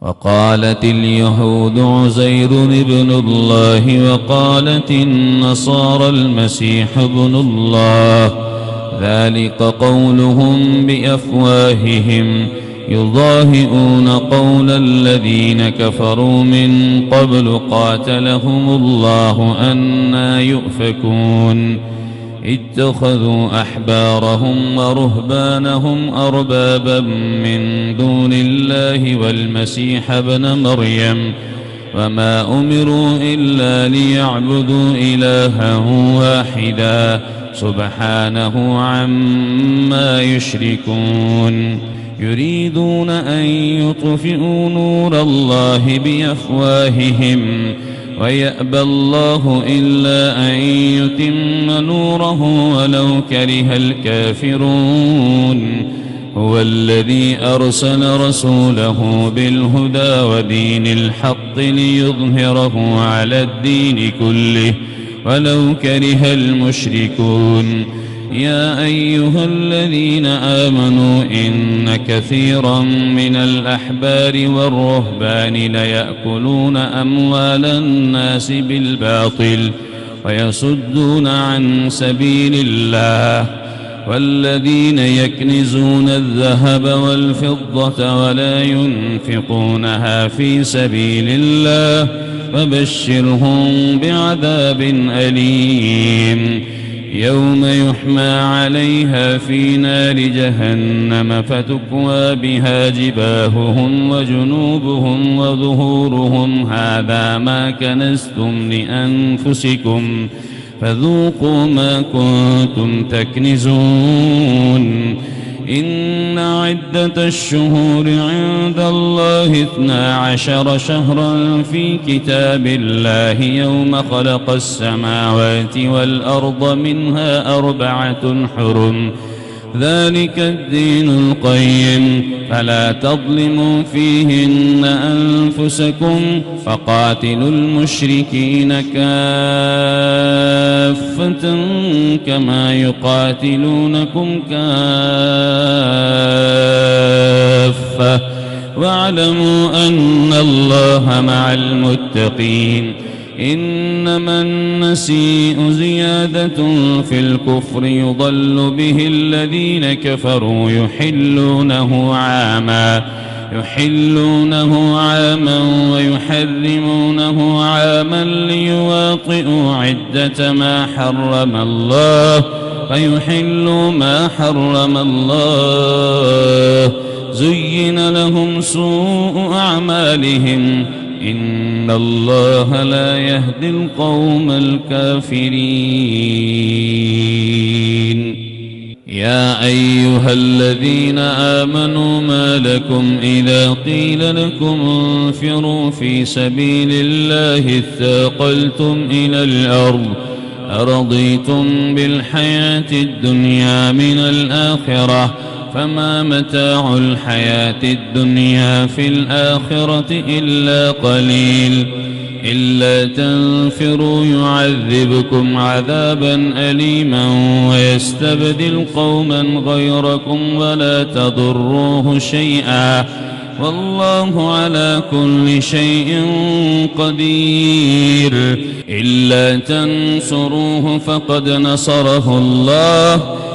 وقالت اليهود عزير ابن الله وقالت النصارى المسيح ابن الله، ذلك قولهم بأفواههم يضاهئون قول الذين كفروا من قبل قاتلهم الله أنى يؤفكون. اتخذوا أحبارهم ورهبانهم أربابا من دون الله والمسيح ابن مريم، وما أمروا إلا ليعبدوا إلها واحدا سبحانه عما يشركون. يريدون أن يطفئوا نور الله بأفواههم ويأبى الله إلا أن يتم نوره ولو كره الكافرون. هو الذي أرسل رسوله بالهدى ودين الحق ليظهره على الدين كله ولو كره المشركون. يا أيها الذين آمنوا إن كثيرا من الأحبار والرهبان ليأكلون أموال الناس بالباطل ويصدون عن سبيل الله، والذين يكنزون الذهب والفضة ولا ينفقونها في سبيل الله فبشرهم بعذاب أليم. يوم يحمى عليها في نار جهنم فتكوى بها جباههم وجنوبهم وظهورهم هذا ما كنزتم لأنفسكم فذوقوا ما كنتم تكنزون. إن عدة الشهور عند الله 12 شهرا في كتاب الله يوم خلق السماوات والأرض منها 4 حرم، ذلك الدين القيم، فلا تظلموا فيهن أنفسكم وقاتلوا المشركين كافة كما يقاتلونكم كافة واعلموا أن الله مع المتقين. إنما النسيء زيادة في الكفر يضل به الذين كفروا يحلونه عاما ويحرمونه عاما ليواطئوا عدة ما حرم الله فيحلوا ما حرم الله. زين لهم سوء أعمالهم إن الله لا يهدي القوم الكافرين. يا أيها الذين آمنوا ما لكم إذا قيل لكم انفروا في سبيل الله اثاقلتم إلى الأرض أرضيتم بالحياة الدنيا من الآخرة فما متاع الحياة الدنيا في الآخرة إلا قليل. إلا تنفروا يعذبكم عذابا أليما ويستبدل قوما غيركم ولا تضروه شيئا والله على كل شيء قدير. إلا تنصروه فقد نصره الله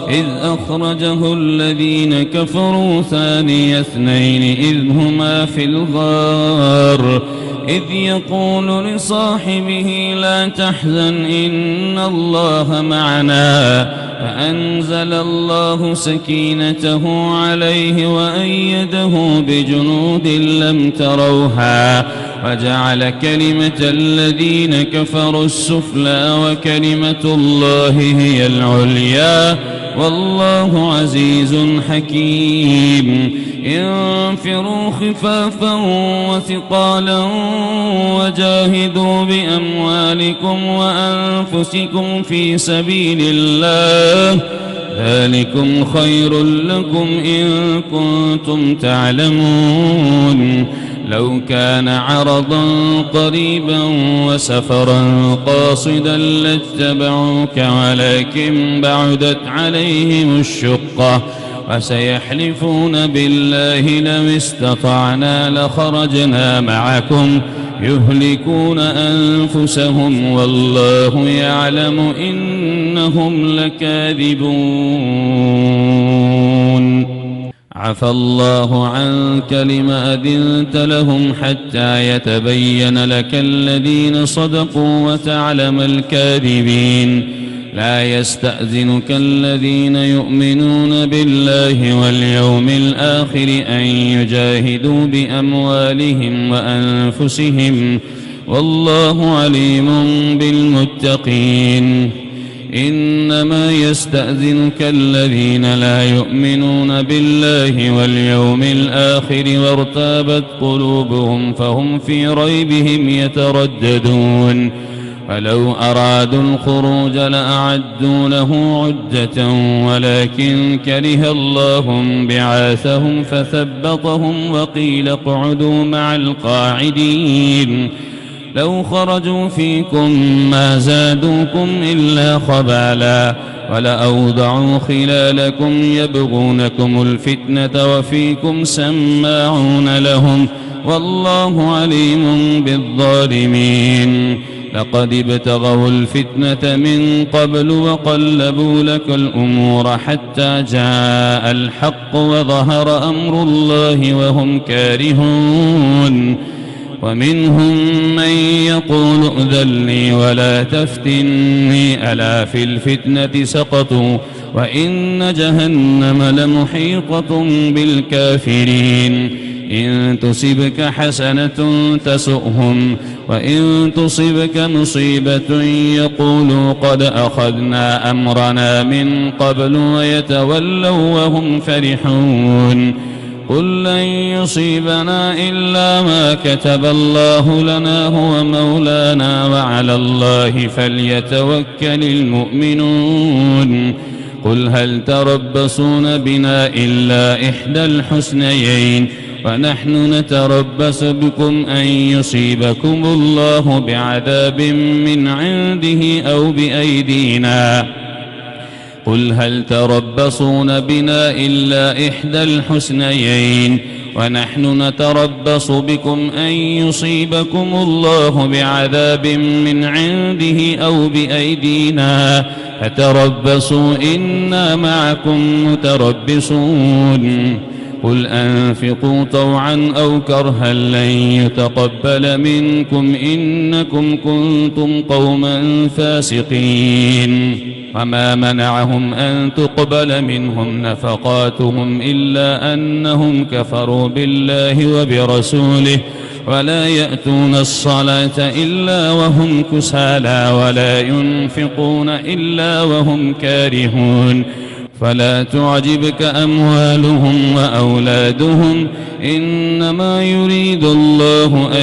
إذ أخرجه الذين كفروا ثاني اثنين إذ هما في الغار إذ يقول لصاحبه لا تحزن إن الله معنا فأنزل الله سكينته عليه وأيده بجنود لم تروها وجعل كلمة الذين كفروا السفلى وكلمة الله هي العليا والله عزيز حكيم. انفروا خفافا وثقالا وجاهدوا بأموالكم وأنفسكم في سبيل الله ذلكم خير لكم إن كنتم تعلمون. لو كان عرضا قريبا وسفرا قاصدا لاتبعوك ولكن بعدت عليهم الشقة وسيحلفون بالله لو استطعنا لخرجنا معكم يهلكون أنفسهم والله يعلم إنهم لكاذبون. عفى الله عنك لم أذنت لهم حتى يتبين لك الذين صدقوا وتعلم الكاذبين. لا يستأذنك الذين يؤمنون بالله واليوم الآخر أن يجاهدوا بأموالهم وأنفسهم والله عليم بالمتقين. إنما يستأذنك الذين لا يؤمنون بالله واليوم الآخر وارتابت قلوبهم فهم في ريبهم يترددون. فلو أرادوا الخروج لأعدوا له عدة ولكن كره الله بعاثهم فثبطهم وقيل اقعدوا مع القاعدين. لو خرجوا فيكم ما زادوكم إلا خبالا ولأوضعوا خلالكم يبغونكم الفتنة وفيكم سماعون لهم والله عليم بالظالمين. لقد ابتغوا الفتنة من قبل وقلبوا لك الأمور حتى جاء الحق وظهر أمر الله وهم كارهون. ومنهم من يقول ائذن لي ولا تفتني ألا في الفتنة سقطوا وإن جهنم لمحيطة بالكافرين. إن تصبك حسنة تسؤهم وإن تصبك مصيبة يقولوا قد أخذنا أمرنا من قبل ويتولوا وهم فرحون. قل لن يصيبنا إلا ما كتب الله لنا هو مولانا وعلى الله فليتوكل المؤمنون. قل هل تربصون بنا إلا إحدى الحسنيين ونحن نتربص بكم أن يصيبكم الله بعذاب من عنده أو بأيدينا. قل هل تربصون بنا إلا إحدى الحسنيين ونحن نتربص بكم أن يصيبكم الله بعذاب من عنده أو بأيدينا فتربصوا إنا معكم متربصون. قل أنفقوا طوعا أو كرها لن يتقبل منكم إنكم كنتم قوما فاسقين. وما منعهم أن تقبل منهم نفقاتهم إلا أنهم كفروا بالله وبرسوله ولا يأتون الصلاة إلا وهم كسالى ولا ينفقون إلا وهم كارهون. فلا تعجبك أموالهم وأولادهم إنما يريد الله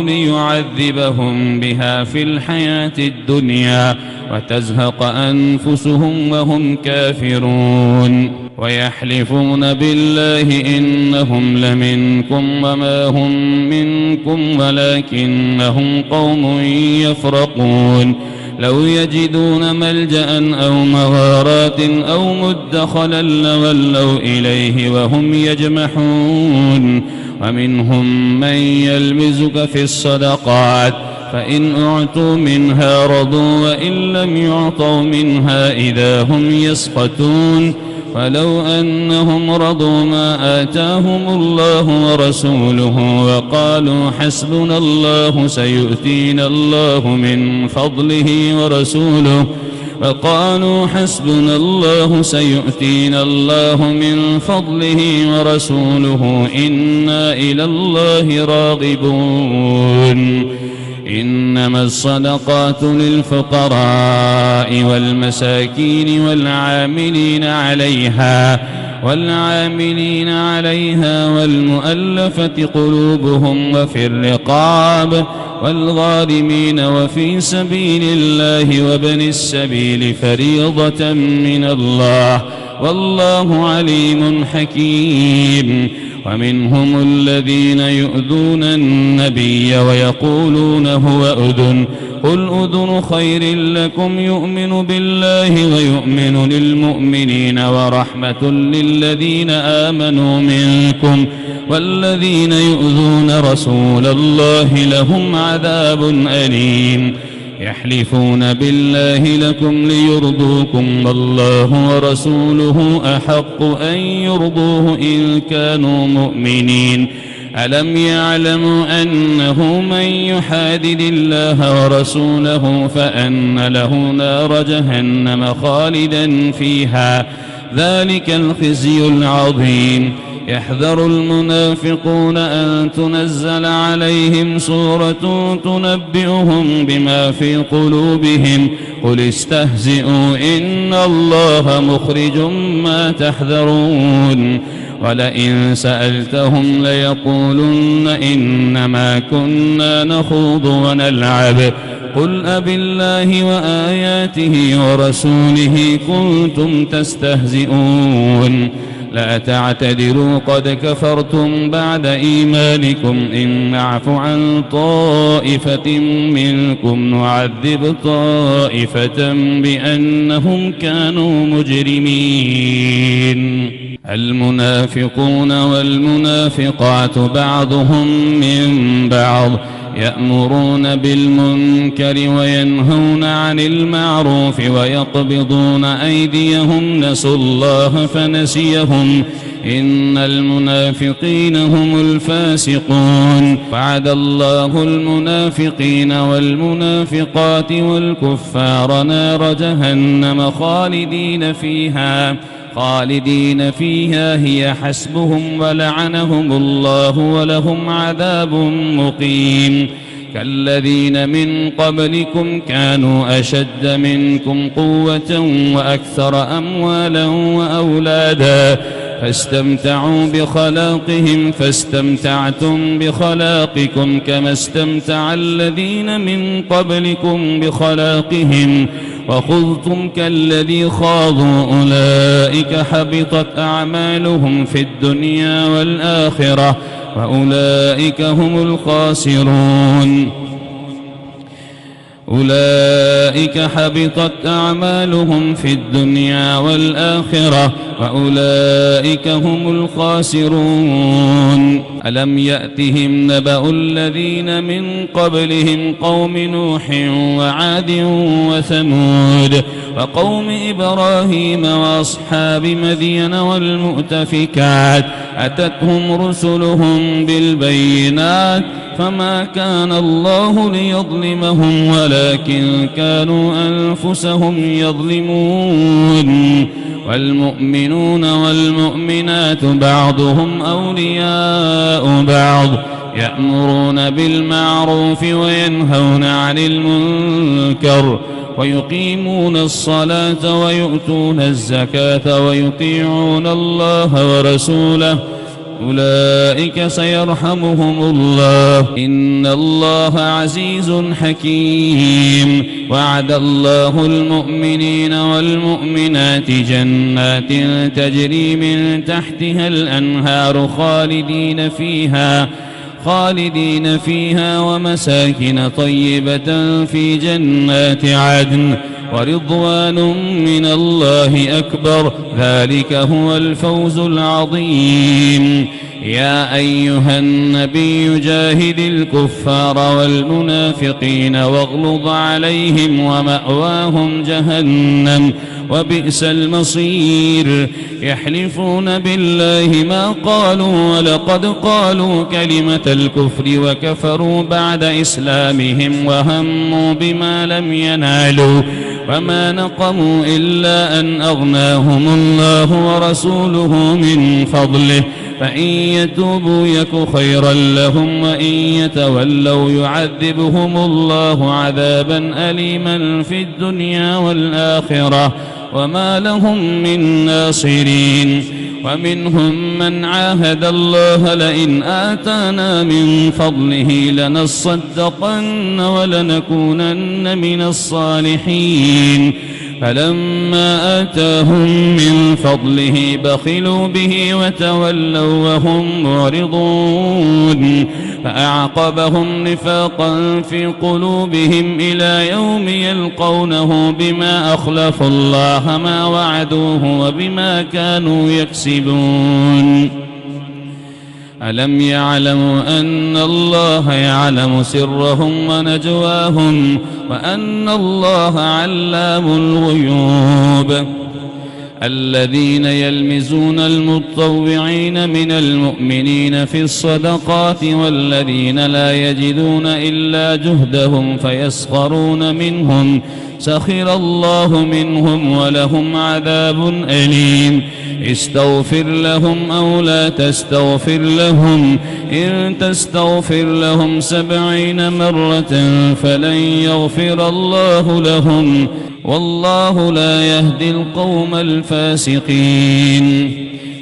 ليعذبهم بها في الحياة الدنيا وتزهق أنفسهم وهم كافرون. ويحلفون بالله إنهم لمنكم وما هم منكم ولكنهم قوم يفرقون. لو يجدون ملجأ أو مغارات أو مدخلا لولوا إليه وهم يجمحون. ومنهم من يلمزك في الصدقات فإن أعطوا منها رضوا وإن لم يعطوا منها إذا هم يسخطون. ولو أنهم رضوا ما آتاهم الله ورسوله وقالوا حسبنا الله سيؤتينا الله من فضله ورسوله إنا إلى الله راغبون. إنما الصدقات للفقراء والمساكين والعاملين عليها والمؤلفة قلوبهم وفي الرقاب والغارمين وفي سبيل الله وابن السبيل فريضة من الله والله عليم حكيم. ومنهم الذين يؤذون النبي ويقولون هو أذن قل أذن خير لكم يؤمن بالله ويؤمن للمؤمنين ورحمة للذين آمنوا منكم والذين يؤذون رسول الله لهم عذاب أليم. يحلفون بالله لكم ليرضوكم والله ورسوله أحق أن يرضوه إن كانوا مؤمنين. ألم يعلموا أنه من يحادد الله ورسوله فأن له نار جهنم خالدا فيها ذلك الخزي العظيم. يحذر المنافقون أن تنزل عليهم سورة تنبئهم بما في قلوبهم قل استهزئوا إن الله مخرج ما تحذرون. ولئن سألتهم ليقولن إنما كنا نخوض ونلعب قل أبالله وآياته ورسوله كنتم تستهزئون. لا تعتذروا قد كفرتم بعد إيمانكم إن نعف عن طائفة منكم نعذب طائفة بأنهم كانوا مجرمين. المنافقون والمنافقات بعضهم من بعض يأمرون بالمنكر وينهون عن المعروف ويقبضون أيديهم نسوا الله فنسيهم إن المنافقين هم الفاسقون. وعد الله المنافقين والمنافقات والكفار نار جهنم خالدين فيها هي حسبهم ولعنهم الله ولهم عذاب مقيم. كالذين من قبلكم كانوا أشد منكم قوة وأكثر أموالا وأولادا فاستمتعوا بخلاقهم فاستمتعتم بخلاقكم كما استمتع الذين من قبلكم بخلاقهم وخذتم كالذي خاضوا أولئك حبطت أعمالهم في الدنيا والآخرة وأولئك هم الخاسرون. أولئك حبطت أعمالهم في الدنيا والآخرة وأولئك هم الخاسرون. ألم يأتهم نبأ الذين من قبلهم قوم نوح وعاد وثمود وقوم إبراهيم وأصحاب مدين والمؤتفكات أتتهم رسلهم بالبينات فما كان الله ليظلمهم ولكن كانوا أنفسهم يظلمون. والمؤمنون والمؤمنات بعضهم أولياء بعض يأمرون بالمعروف وينهون عن المنكر ويقيمون الصلاة ويؤتون الزكاة ويطيعون الله ورسوله أولئك سيرحمهم الله إن الله عزيز حكيم. وعد الله المؤمنين والمؤمنات جنات تجري من تحتها الأنهار خالدين فيها ومساكن طيبة في جنات عدن ورضوان من الله أكبر ذلك هو الفوز العظيم. يا أيها النبي جاهد الكفار والمنافقين واغلظ عليهم ومأواهم جهنم وبئس المصير. يحلفون بالله ما قالوا ولقد قالوا كلمة الكفر وكفروا بعد إسلامهم وهموا بما لم ينالوا وما نقموا إلا أن أغناهم الله ورسوله من فضله فإن يتوبوا يك خيرا لهم وإن يتولوا يعذبهم الله عذابا أليما في الدنيا والآخرة وما لهم من ناصرين. ومنهم من عاهد الله لئن آتانا من فضله لنصدقن ولنكونن من الصالحين فلما آتاهم من فضله بخلوا به وتولوا وهم معرضون فأعقبهم نفاقا في قلوبهم إلى يوم يلقونه بما أخلفوا الله ما وعدوه وبما كانوا يكسبون ألم يعلموا أن الله يعلم سرهم ونجواهم وأن الله علام الغيوب الذين يلمزون المتطوعين من المؤمنين في الصدقات والذين لا يجدون إلا جهدهم فيسخرون منهم سخر الله منهم ولهم عذاب أليم استغفر لهم أو لا تستغفر لهم إن تستغفر لهم 70 مرة فلن يغفر الله لهم والله لا يهدي القوم الفاسقين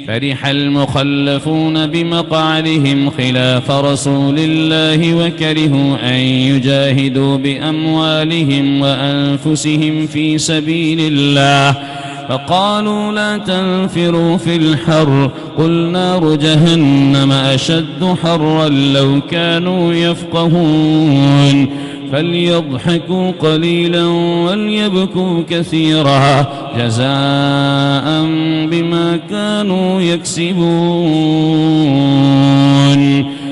فرح المخلفون بمقعدهم خلاف رسول الله وكرهوا أن يجاهدوا بأموالهم وأنفسهم في سبيل الله فقالوا لا تنفروا في الحر قل نار جهنم أشد حرا لو كانوا يفقهون فليضحكوا قليلا وليبكوا كثيرا جزاء بما كانوا يكسبون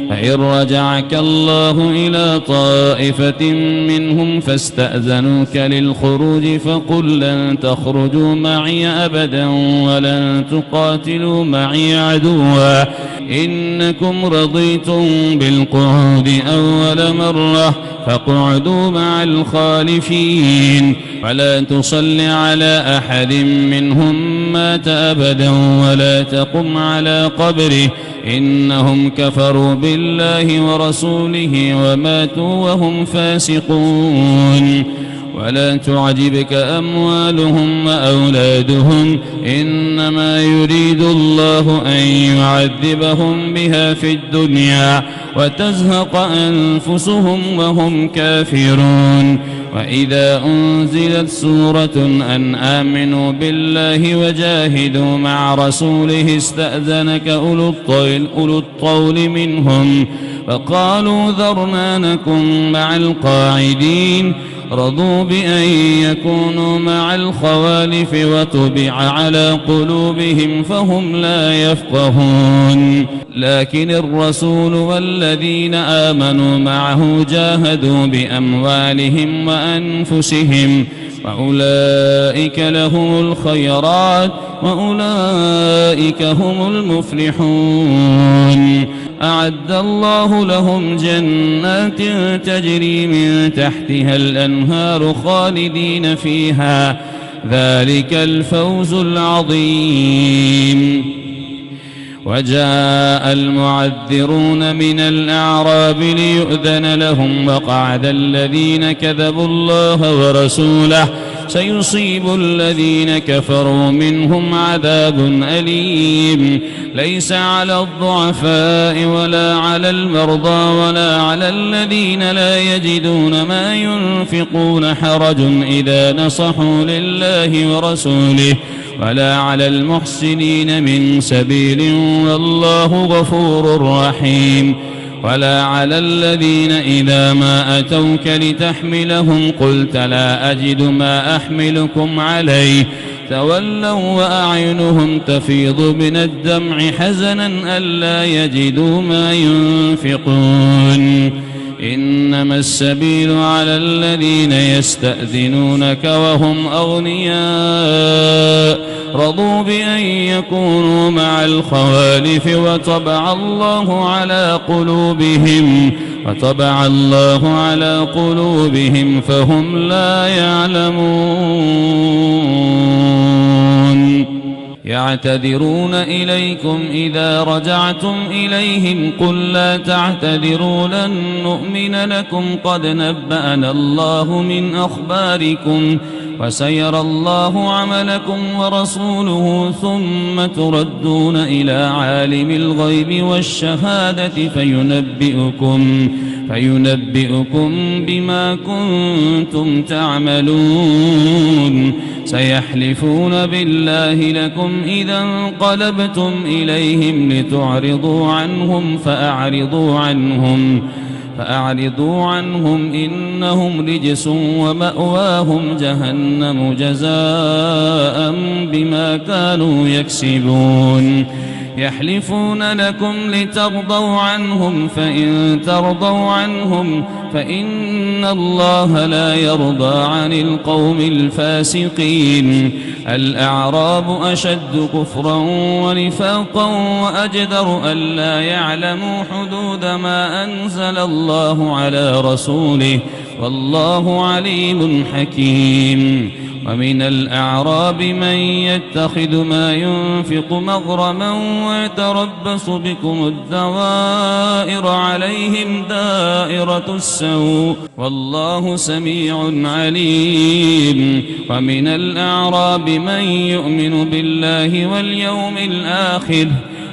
فإن رجعك الله إلى طائفة منهم فاستأذنوك للخروج فقل لن تخرجوا معي أبدا ولن تقاتلوا معي عدوا إنكم رضيتم بالقعود أول مرة فاقعدوا مع الخالفين ولا تصل على أحد منهم مات أبدا ولا تقم على قبره إنهم كفروا بالله ورسوله وماتوا وهم فاسقون ولا تعجبك أموالهم وأولادهم إنما يريد الله أن يعذبهم بها في الدنيا وتزهق أنفسهم وهم كافرون وإذا أنزلت سورة أن آمنوا بالله وجاهدوا مع رسوله استأذنك أولو الطول منهم فقالوا ذرنا نكن مع القاعدين رضوا بأن يكونوا مع الخوالف وطبع على قلوبهم فهم لا يفقهون لكن الرسول والذين آمنوا معه جاهدوا بأموالهم وأنفسهم وأولئك لهم الخيرات وأولئك هم المفلحون أعد الله لهم جنات تجري من تحتها الأنهار خالدين فيها ذلك الفوز العظيم وجاء المعذرون من الأعراب ليؤذن لهم وقعد الذين كذبوا الله ورسوله سيصيب الذين كفروا منهم عذاب أليم ليس على الضعفاء ولا على المرضى ولا على الذين لا يجدون ما ينفقون حرج إذا نصحوا لله ورسوله ولا على المحسنين من سبيل والله غفور رحيم ولا على الذين إذا ما أتوك لتحملهم قلت لا أجد ما أحملكم عليه تولوا وأعينهم تفيض من الدمع حزنا ألا يجدوا ما ينفقون إنما السبيل على الذين يستأذنونك وهم أغنياء رضوا بأن يكونوا مع الخوالف وطبع الله على قلوبهم فهم لا يعلمون يعتذرون إليكم إذا رجعتم إليهم قل لا تعتذروا لن نؤمن لكم قد نبأنا الله من أخباركم وسيرى الله عملكم ورسوله ثم تردون إلى عالم الغيب والشهادة فينبئكم بما كنتم تعملون. سيحلفون بالله لكم إذا انقلبتم إليهم لتعرضوا عنهم فأعرضوا عنهم إنهم رجس ومأواهم جهنم جزاء بما كانوا يكسبون. يحلفون لكم لترضوا عنهم فإن ترضوا عنهم فإن الله لا يرضى عن القوم الفاسقين. الأعراب أشد كفرا ونفاقا وأجدر ألا يعلموا حدود ما أنزل الله على رسوله والله عليم حكيم. ومن الأعراب من يتخذ ما ينفق مغرما ويتربص بكم الدوائر عليهم دائرة السوء والله سميع عليم. ومن الأعراب من يؤمن بالله واليوم الآخر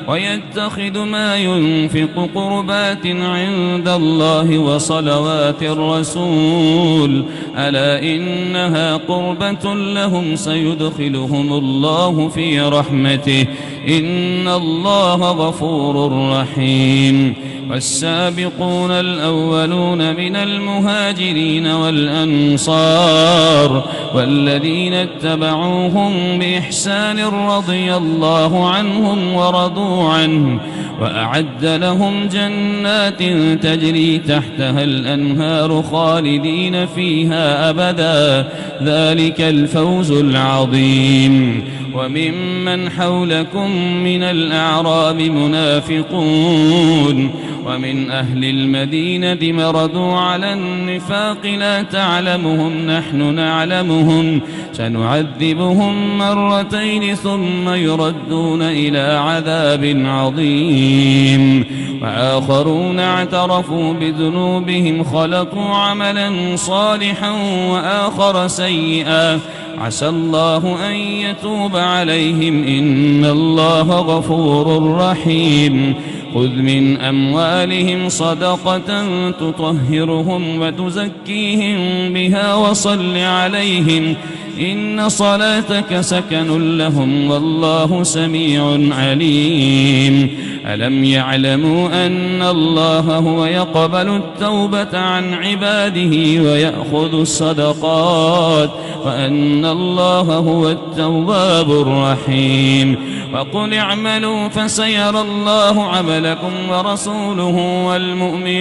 ويتخذ ما ينفق قربات عند الله وصلوات الرسول ألا إنها قربة لهم سيدخلهم الله في رحمته إن الله غفور رحيم. والسابقون الأولون من المهاجرين والأنصار والذين اتبعوهم بإحسان رضي الله عنهم ورضوا عنه وأعد لهم جنات تجري تحتها الأنهار خالدين فيها أبدا ذلك الفوز العظيم. وممن حولكم من الأعراب منافقون ومن أهل المدينة مردوا على النفاق لا تعلمهم نحن نعلمهم سنعذبهم مرتين ثم يردون إلى عذاب عظيم. وآخرون اعترفوا بذنوبهم خلقوا عملا صالحا وآخر سيئا عسى الله أن يتوب عليهم إن الله غفور رحيم. خذ من أموالهم صدقة تطهرهم وتزكيهم بها وصل عليهم إن صلاتك سكن لهم والله سميع عليم. ألم يعلموا أن الله هو يقبل التوبة عن عباده ويأخذ الصدقات وأن الله هو التواب الرحيم. وقل اعملوا فسيرى الله عملكم ورسوله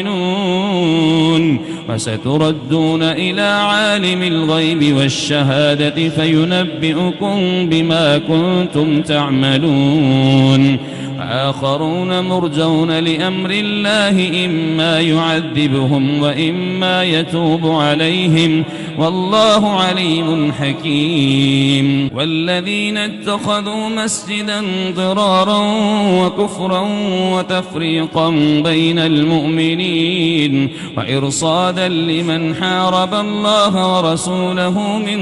والمؤمنون وستردون إلى عالم الغيب والشهادة فينبئكم بما كنتم تعملون. وآخرون مرجون لأمر الله إما يعذبهم وإما يتوب عليهم والله عليم حكيم. والذين اتخذوا مسجدا ضرارا وكفرا وتفريقا بين المؤمنين وإرصادا لمن حارب الله ورسوله من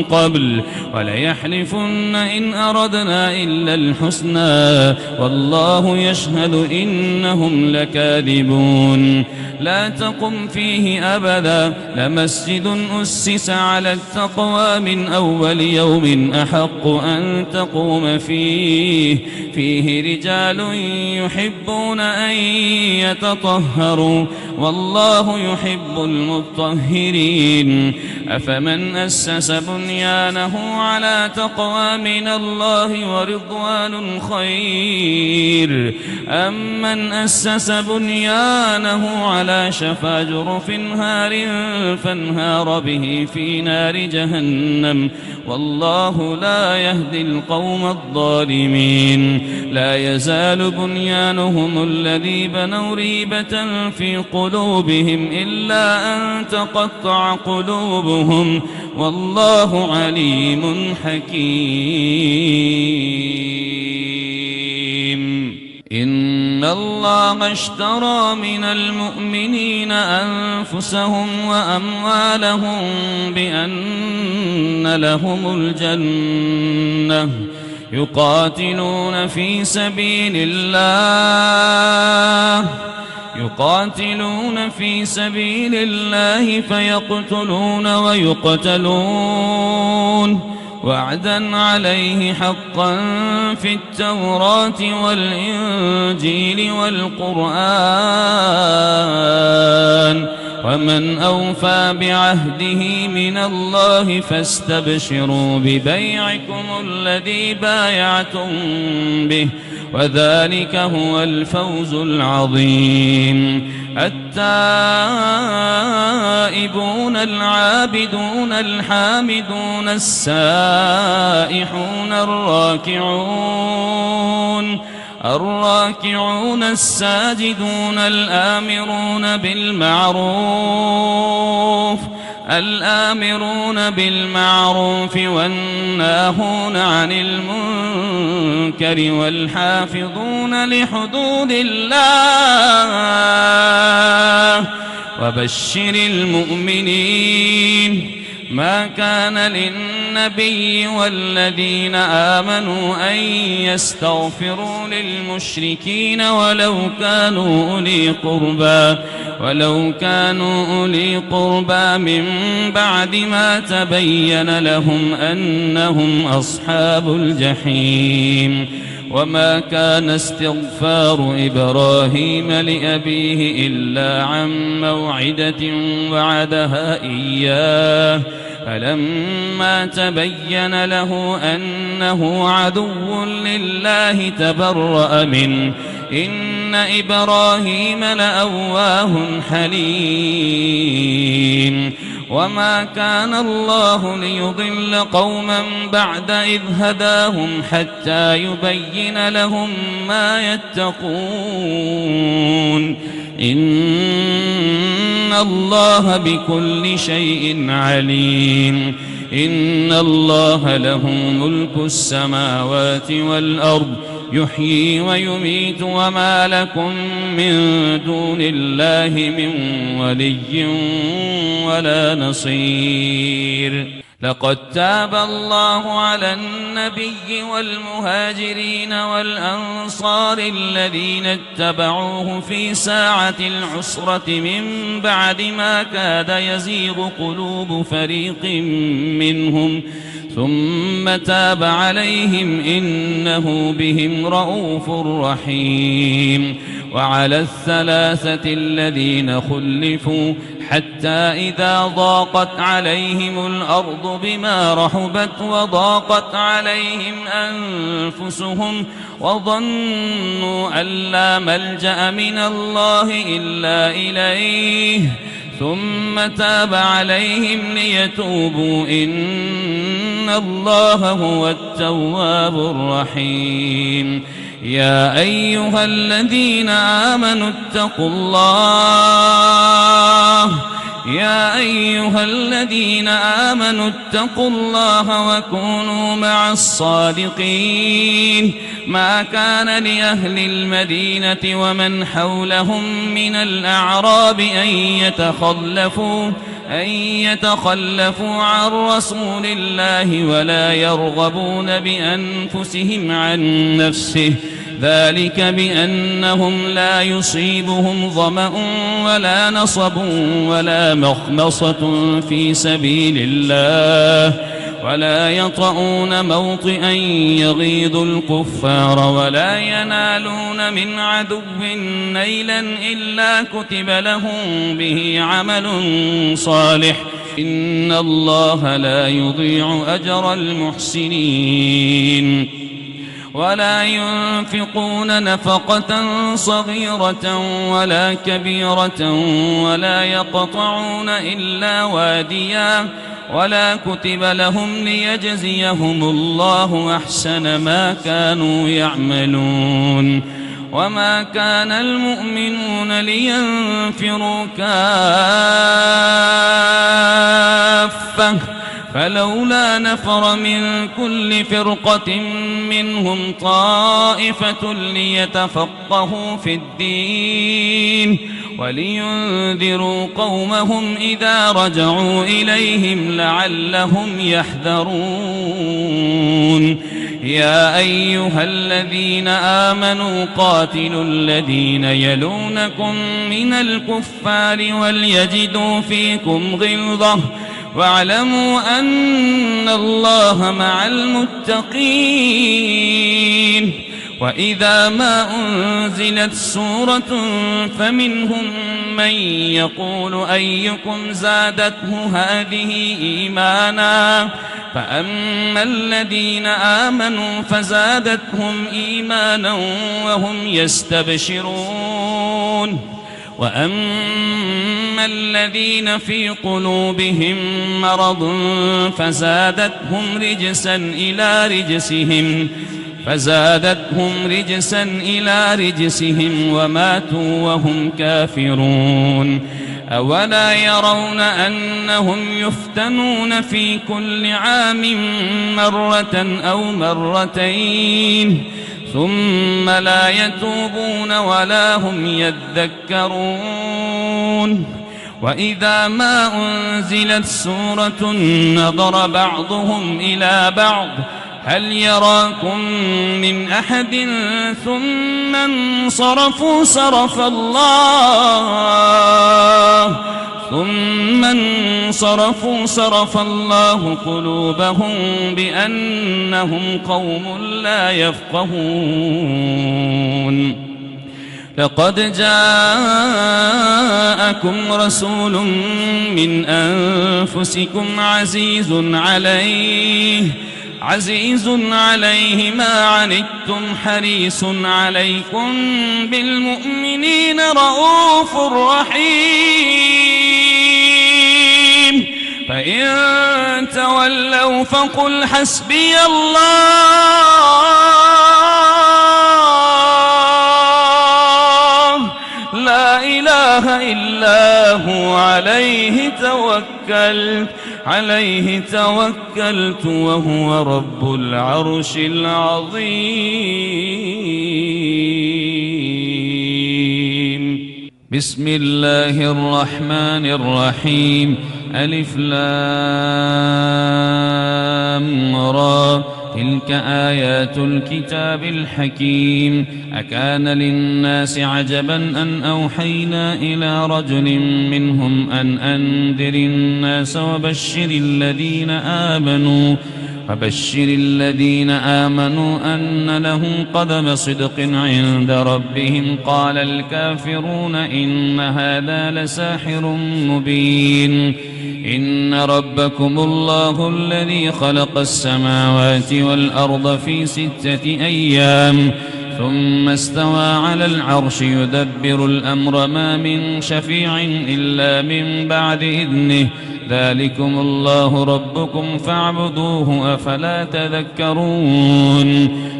قبل وليحلفن إن أردنا إلا الحسنى والله يشهد إنهم لكاذبون. لا تقم فيه أبدا لمسجد أسس على التقوى من أول يوم أحق أن تقوم فيه رجال يحبون أن يتطهروا والله يحب المطهرين. أفمن أسس بنيانه على تقوى من الله ورضوان خير أم من أسس بنيانه على شفا جرف هار فانهار به في نار جهنم والله لا يهدي القوم الظالمين. لا يزال بنيانهم الذي بنوا ريبة في قلوبهم إلا أن تقطع قلوبهم والله عليم حكيم. إن الله اشترى من المؤمنين أنفسهم وأموالهم بأن لهم الجنة يقاتلون في سبيل الله فيقتلون ويقتلون وعدا عليه حقا في التوراة والإنجيل والقرآن ومن أوفى بعهده من الله فاستبشروا ببيعكم الذي بايعتم به وذلك هو الفوز العظيم. التائبون العابدون الحامدون السائحون الراكعون الساجدون الآمرون بالمعروف والناهون عن المنكر والحافظون لحدود الله وبشر المؤمنين. ما كان للنبي والذين آمنوا أن يستغفروا للمشركين ولو كانوا أولي قربى من بعد ما تبين لهم أنهم أصحاب الجحيم. وما كان استغفار إبراهيم لأبيه إلا عن موعدة وعدها إياه فلما تبين له أنه عدو لله تبرأ منه إن إبراهيم لأواه حليم. وما كان الله ليضل قوما بعد إذ هداهم حتى يبين لهم ما يتقون إن الله بكل شيء عليم. إن الله له ملك السماوات والأرض يحيي ويميت وما لكم من دون الله من ولي ولا نصير. لقد تاب الله على النبي والمهاجرين والأنصار الذين اتبعوه في ساعة العسرة من بعد ما كاد يزيغ قلوب فريق منهم ثم تاب عليهم إنه بهم رءوف رحيم. وعلى الثلاثة الذين خلفوا حتى إذا ضاقت عليهم الأرض بما رحبت وضاقت عليهم أنفسهم وظنوا أن لا ملجأ من الله إلا إليه ثم تاب عليهم ليتوبوا إن الله هو التواب الرحيم. يا أيها الذين آمنوا اتقوا الله وكونوا مع الصادقين. ما كان لأهل المدينة ومن حولهم من الأعراب أن يتخلفوا عن رسول الله ولا يرغبون بأنفسهم عن نفسه ذلك بأنهم لا يصيبهم ظمأ ولا نصب ولا مخمصة في سبيل الله ولا يطؤون موطئا يغيظ الكفار ولا ينالون من عدو نيلا إلا كتب لهم به عمل صالح إن الله لا يضيع أجر المحسنين. ولا ينفقون نفقة صغيرة ولا كبيرة ولا يقطعون إلا واديا ولا كتب لهم ليجزيهم الله أحسن ما كانوا يعملون. وما كان المؤمنون لينفروا كافة فلولا نفر من كل فرقة منهم طائفة ليتفقهوا في الدين ولينذروا قومهم إذا رجعوا إليهم لعلهم يحذرون يا أيها الذين آمنوا قاتلوا الذين يلونكم من الكفار وليجدوا فيكم غلظة واعلموا أن الله مع المتقين وإذا ما أنزلت سورة فمنهم من يقول أيكم زادته هذه إيمانا فأما الذين آمنوا فزادتهم إيمانا وهم يستبشرون وأما الذين في قلوبهم مرض فزادتهم رجسا إلى رجسهم وماتوا وهم كافرون أولا يرون أنهم يفتنون في كل عام مرة أو مرتين ثم لا يتوبون ولا هم يذكرون وإذا ما أنزلت سورة نظر بعضهم إلى بعض هل يراكم من أحد ثم انصرفوا صرف الله قلوبهم بأنهم قوم لا يفقهون لقد جاءكم رسول من أنفسكم عزيز عليه ما عنتم حريص عليكم بالمؤمنين رؤوف رحيم فإن تولوا فقل حسبي الله لا إله إلا هو عليه توكلت وهو رب العرش العظيم بسم الله الرحمن الرحيم ألف لام را تلك آيات الكتاب الحكيم أكان للناس عجبا أن أوحينا إلى رجل منهم أن أنذر الناس وبشر الذين آمنوا أن لهم قدم صدق عند ربهم قال الكافرون إن هذا لساحر مبين إن ربكم الله الذي خلق السماوات والأرض في 6 أيام ثم استوى على العرش يدبر الأمر ما من شفيع إلا من بعد إذنه ذلكم الله ربكم فاعبدوه أفلا تذكرون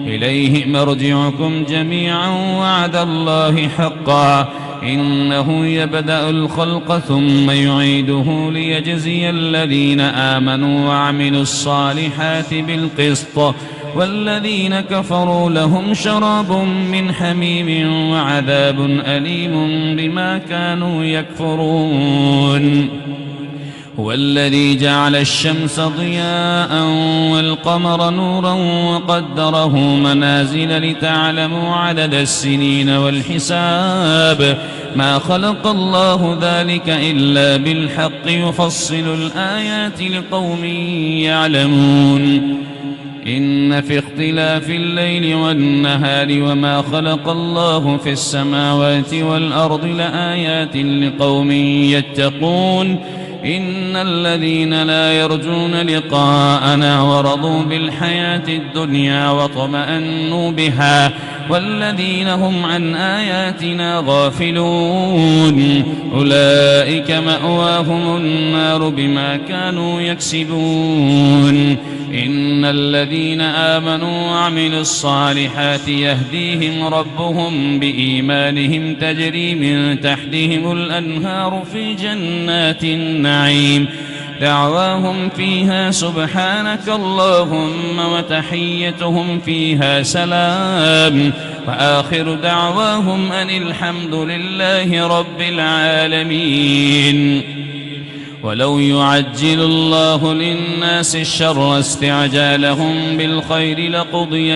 إليه مرجعكم جميعا وعد الله حقا إنه يبدأ الخلق ثم يعيده ليجزي الذين آمنوا وعملوا الصالحات بالقسط والذين كفروا لهم شراب من حميم وعذاب أليم بما كانوا يكفرون هو الذي جعل الشمس ضياء والقمر نورا وقدره منازل لتعلموا عدد السنين والحساب ما خلق الله ذلك إلا بالحق يفصل الآيات لقوم يعلمون إن في اختلاف الليل والنهار وما خلق الله في السماوات والأرض لآيات لقوم يتقون إن الذين لا يرجون لقاءنا ورضوا بالحياة الدنيا واطمأنوا بها والذين هم عن آياتنا غافلون أولئك مأواهم النار بما كانوا يكسبون إن الذين آمنوا وعملوا الصالحات يهديهم ربهم بإيمانهم تجري من تحتهم الأنهار في جنات النعيم دعواهم فيها سبحانك اللهم وتحيتهم فيها سلام وآخر دعواهم أن الحمد لله رب العالمين. ولو يعجل الله للناس الشر استعجالهم بالخير لقضي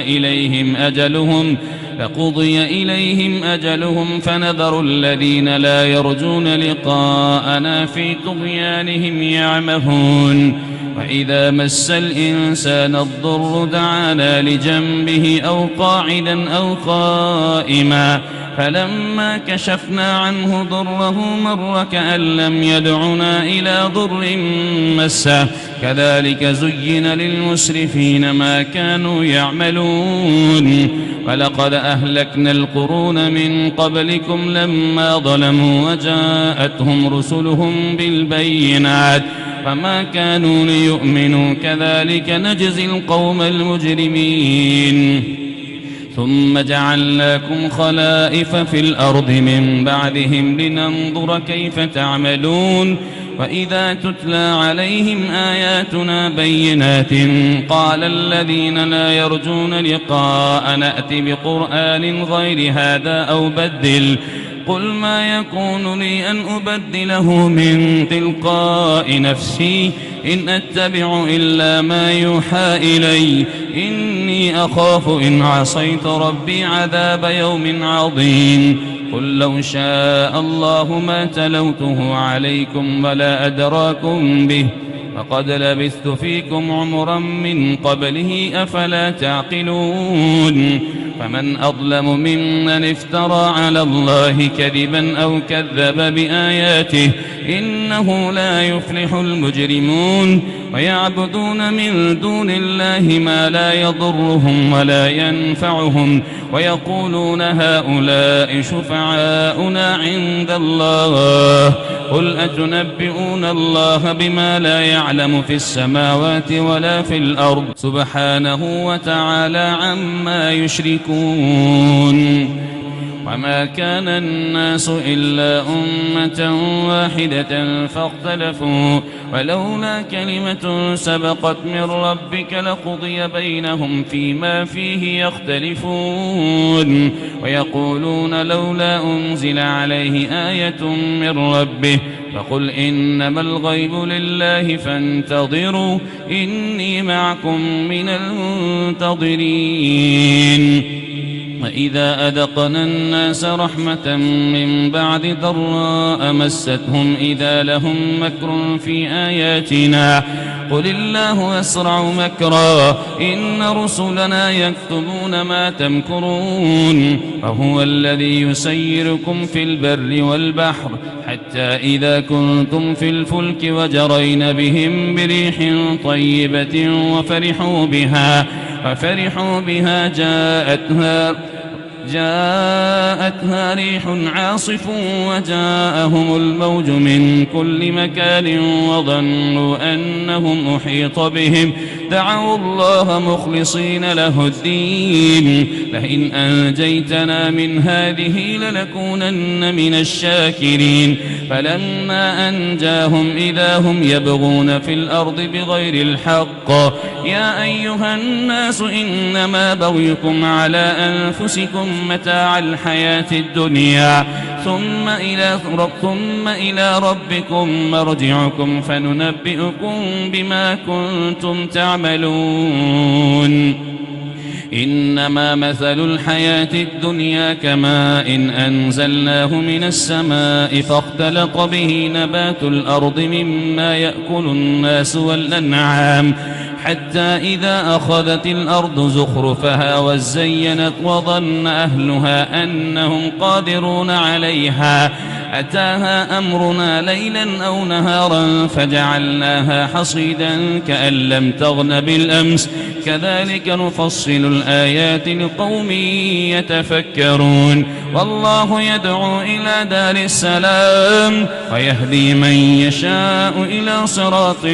إليهم أجلهم فنذر الذين لا يرجون لقاءنا في طغيانهم يعمهون. وإذا مس الإنسان الضر دعانا لجنبه أو قاعدا أو قائما فلما كشفنا عنه ضره مر كأن لم يدعنا إلى ضر مسه كذلك زين للمسرفين ما كانوا يعملون. ولقد أهلكنا القرون من قبلكم لما ظلموا وجاءتهم رسلهم بالبينات فما كانوا ليؤمنوا كذلك نجزي القوم المجرمين. ثم جعلناكم خلائف في الأرض من بعدهم لننظر كيف تعملون. وإذا تتلى عليهم آياتنا بينات قال الذين لا يرجون لقاء نأت بقرآن غير هذا أو بدل قل ما يكون لي أن أبدله من تلقاء نفسي إن أتبع إلا ما يوحى إلي إني أخاف إن عصيت ربي عذاب يوم عظيم. قل لو شاء الله ما تلوته عليكم ولا أدراكم به فقد لبثت فيكم عمرا من قبله أفلا تعقلون. فمن أظلم ممن افترى على الله كذبا أو كذب بآياته إنه لا يفلح المجرمون. ويعبدون من دون الله ما لا يضرهم ولا ينفعهم ويقولون هؤلاء شفعاؤنا عند الله قل أتنبئون الله بما لا يعلم في السماوات ولا في الأرض سبحانه وتعالى عما يشركون. وما كان الناس إلا أمة واحدة فاختلفوا ولولا كلمة سبقت من ربك لقضي بينهم فيما فيه يختلفون. ويقولون لولا أنزل عليه آية من ربه فقل إنما الغيب لله فانتظروا إني معكم من المنتظرين. وإذا أذقنا الناس رحمة من بعد ضراء مستهم إذا لهم مكر في آياتنا قل الله أسرع مكرا إن رسلنا يكتبون ما تمكرون. وهو الذي يسيركم في البر والبحر حتى إذا كنتم في الفلك وجرين بهم بريح طيبة وفرحوا بها جاءتها ريح عاصف وجاءهم الموج من كل مكان وظنوا أنهم أحيط بهم دعوا الله مخلصين له الدين لئن أنجيتنا من هذه لنكونن من الشاكرين. فلما أنجاهم إذا هم يبغون في الأرض بغير الحق يا أيها الناس إنما بغيكم على أنفسكم متاع الحياة الدنيا ثم إلى ربكم مرجعكم فننبئكم بما كنتم تعملون. إنما مثل الحياة الدنيا كماء إن أنزلناه من السماء فاختلط به نبات الأرض مما يأكل الناس والأنعام حتى إذا أخذت الأرض زخرفها وزينت وظن أهلها أنهم قادرون عليها أتاها أمرنا ليلا أو نهارا فجعلناها حصيدا كأن لم تغن بالأمس كذلك نفصل الآيات لقوم يتفكرون. والله يدعو إلى دار السلام ويهدي من يشاء إلى صراط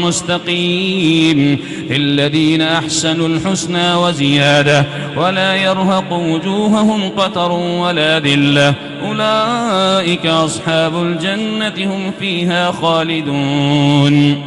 مستقيم للذين أحسنوا الحسنى وزيادة ولا يرهق وجوههم قتر ولا ذلة أولئك أصحاب الجنة هم فيها خالدون.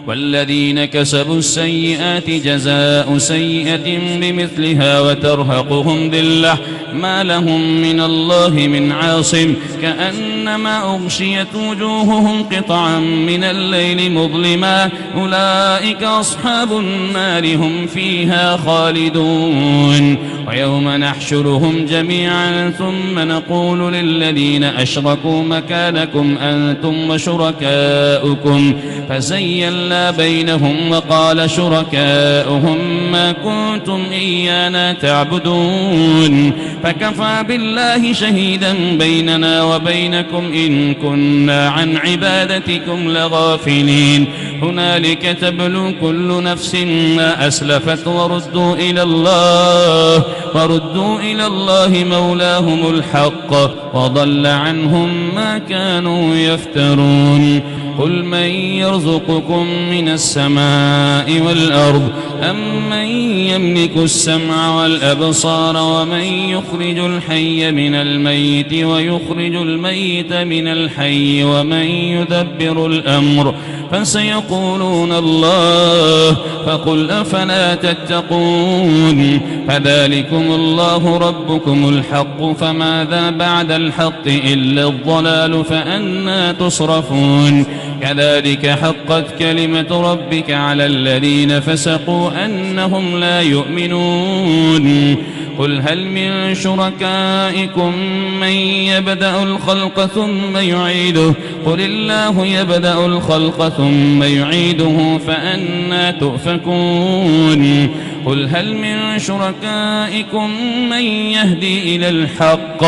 والذين كسبوا السيئات جزاء سيئة بمثلها وترهقهم ذلة ما لهم من الله من عاصم كأنما أغشيت وجوههم قطعا من الليل مظلما أولئك أصحاب النار هم فيها خالدون ويوم نحشرهم جميعا ثم نقول للذين أشركوا مكانكم أنتم وشركاؤكم فزيّلنا بينهم وقال شركاؤهم ما كنتم إيانا تعبدون فكفى بالله شهيدا بيننا وبينكم إن كنا عن عبادتكم لغافلين هنالك تبلو كل نفس ما أسلفت وردوا إلى الله مولاهم الحق وضل عنهم ما كانوا يفترون قل من يرزقكم من السماء والأرض أمن يملك السمع والأبصار ومن يخرج الحي من الميت ويخرج الميت من الحي ومن يدبر الأمر فسيقولون الله فقل أفلا تتقون فذلكم الله ربكم الحق فماذا بعد الحق إلا الضلال فأنى تصرفون كذلك حقت كلمة ربك على الذين فسقوا أنهم لا يؤمنون قل هل من شركائكم من يبدأ الخلق ثم يعيده قل الله يبدأ الخلق ثم يعيده فأنى تؤفكون قل هل من شركائكم من يهدي إلى الحق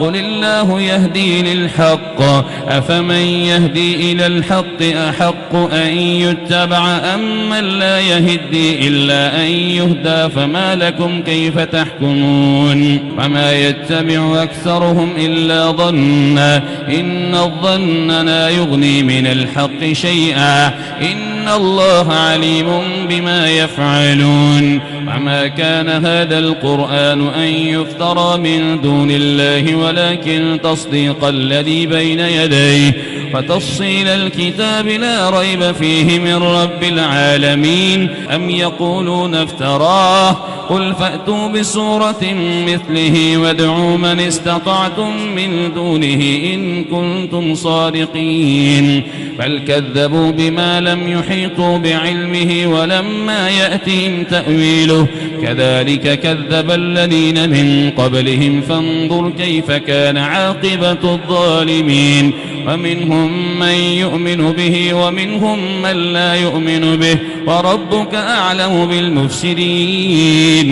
قل الله يهدي للحق أفمن يهدي إلى الحق أحق أن يتبع أم من لا يهدي إلا أن يهدى فما لكم كيف تحكمون وما يتبع أكثرهم إلا ظنا إن الظن لا يغني من الحق شيئا إن الله عليم بما يفعلون وما كان هذا القرآن أن يفترى من دون الله ولكن تصديق الذي بين يديه وتفصيل الكتاب لا ريب فيه من رب العالمين أم يقولون افتراه قل فأتوا بسورة مثله وادعوا من استطعتم من دونه إن كنتم صادقين بل كذبوا بما لم يحيطوا بعلمه ولما يأتهم تأويله كذلك كذب الذين من قبلهم فانظر كيف كان عاقبة الظالمين ومنهم من يؤمن به ومنهم من لا يؤمن به وربك أعلم بالمفسدين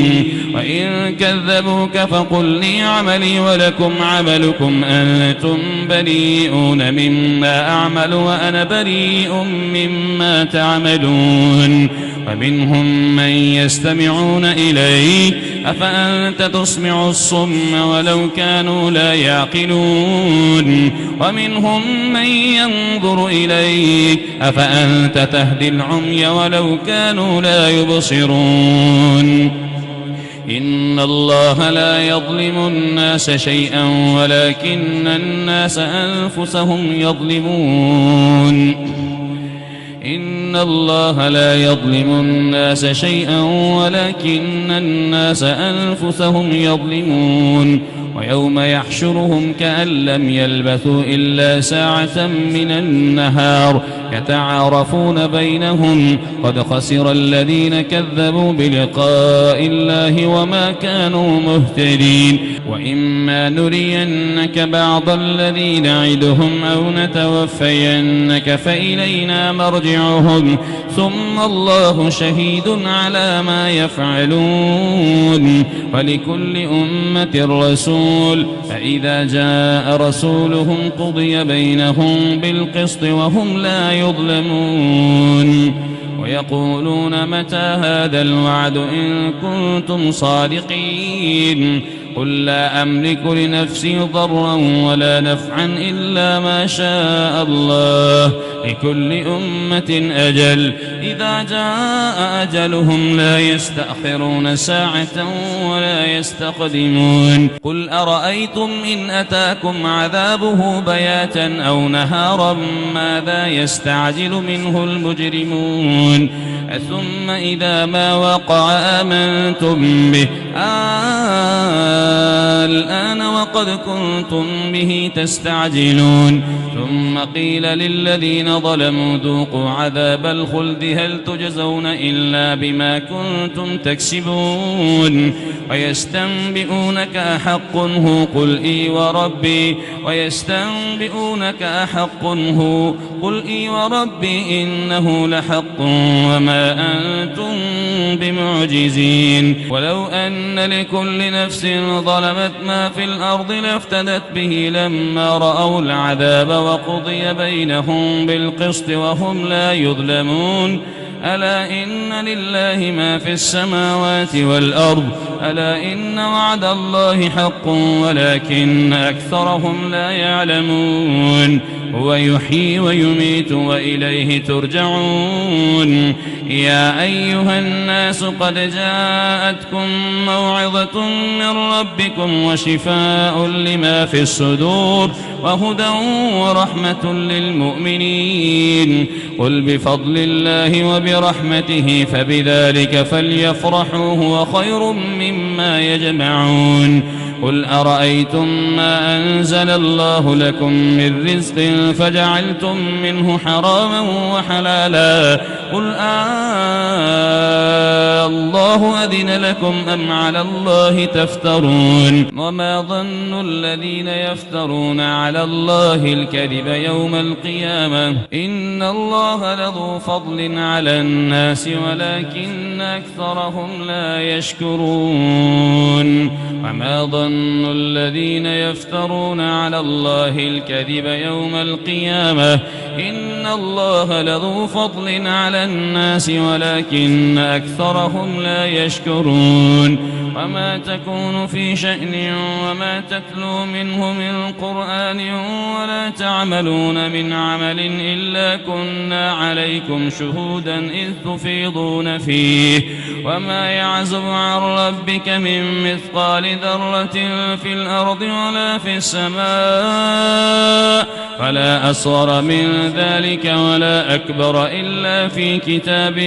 وإن كذبوك فقل لي عملي ولكم عملكم أنتم بريئون مما أعمل وأنا بريء مما تعملون ومنهم من يستمعون إليك أفأنت تسمع الصم ولو كانوا لا يعقلون ومنهم من ينظر إليك أفأنت تهدي العمي ولو كانوا لا يبصرون إن الله لا يظلم الناس شيئا ولكن الناس أنفسهم يظلمون إن الله لا يظلم الناس شيئا ولكن الناس أنفسهم يظلمون ويوم يحشرهم كأن لم يلبثوا إلا ساعة من النهار يتعارفون بينهم قد خسر الذين كذبوا بلقاء الله وما كانوا مهتدين وإما نرينك بعض الذي نعدهم أو نتوفينك فإلينا مرجعهم ثم الله شهيد على ما يفعلون ولكل أمة رسول فإذا جاء رسولهم قضي بينهم بالقسط وهم لا يظلمون ويقولون متى هذا الوعد إن كنتم صادقين قل لا أملك لنفسي ضرا ولا نفعا إلا ما شاء الله لكل أمة أجل إذا جاء أجلهم لا يستأخرون ساعة ولا يستقدمون قل أرأيتم إن أتاكم عذابه بياتا أو نهارا ماذا يستعجل منه المجرمون ثم إذا ما وقع آمنتم به الآن وقد كنتم به تستعجلون ثم قيل للذين ظلموا ذوقوا عذاب الخلد هل تجزون إلا بما كنتم تكسبون ويستنبئونك أحق هو قل إي وربي ويستنبئونك أحق هو قل إي وربي إنه لحق وما أنتم بمعجزين ولو أن لكل نفس ظلمت ما في الأرض لافتدت به لما رأوا العذاب وقضي بينهم بالقسط وهم لا يظلمون ألا إن لله ما في السماوات والأرض ألا إن وعد الله حق ولكن أكثرهم لا يعلمون هو يحيي ويميت وإليه ترجعون يا أيها الناس قد جاءتكم موعظة من ربكم وشفاء لما في الصدور وهدى ورحمة للمؤمنين قل بفضل الله وبرحمته فبذلك فليفرحوا هو خير مما يجمعون قل أرأيتم ما أنزل الله لكم من رزق فجعلتم منه حراما وحلالا قل الله أذن لكم أم على الله تفترون وما ظن الذين يفترون على الله الكذب يوم القيامة إن الله لذو فضل على الناس ولكن أكثرهم لا يشكرون وما ظن الذين يفترون على الله الكذب يوم القيامة إن الله لذو فضل على الناس ولكن أكثرهم لا يشكرون وما تكون في شأن وما تتلو منه من قرآن ولا تعملون من عمل إلا كنا عليكم شهودا إذ تفيضون فيه وما يعزب عن ربك من مثقال ذرة في الأرض ولا في السماء ولا أصغر من ذلك ولا أكبر إلا في كتاب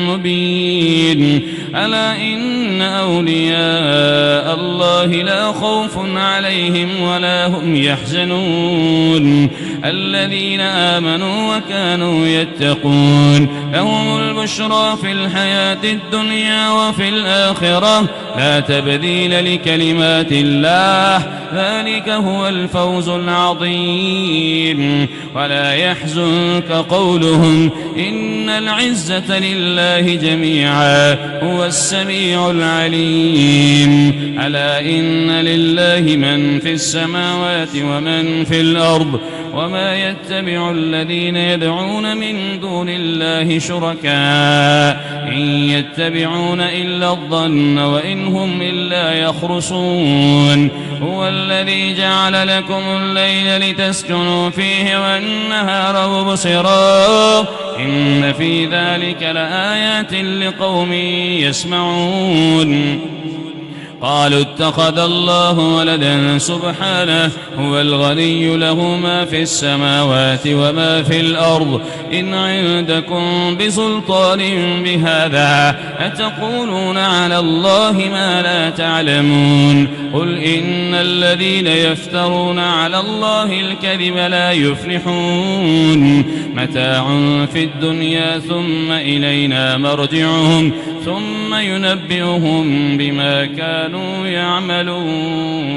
مبين ألا إن أولياء الله لا خوف عليهم ولا هم يحزنون الذين آمنوا وكانوا يتقون لهم البشرى في الحياة الدنيا وفي الآخرة لا تبديل لكلمات الله ذلك هو الفوز العظيم ولا يحزنك قولهم إن العزة لله جميعا هو السميع العليم ألا إن لله من في السماوات ومن في الأرض وما يتبع الذين يدعون من دون الله شركاء إن يتبعون إلا الظن وإن هم إلا يخرصون هو الذي جعل لكم الليل لتسكنوا فيه والنهار مبصرا إن في ذلك لآيات لقوم يسمعون قالوا اتخذ الله ولدا سبحانه هو الغني له ما في السماوات وما في الأرض إن عندكم بسلطان بهذا أتقولون على الله ما لا تعلمون قل إن الذين يفترون على الله الكذب لا يفلحون متاع في الدنيا ثم إلينا مرجعهم ثم ينبئهم بما كانوا يعملون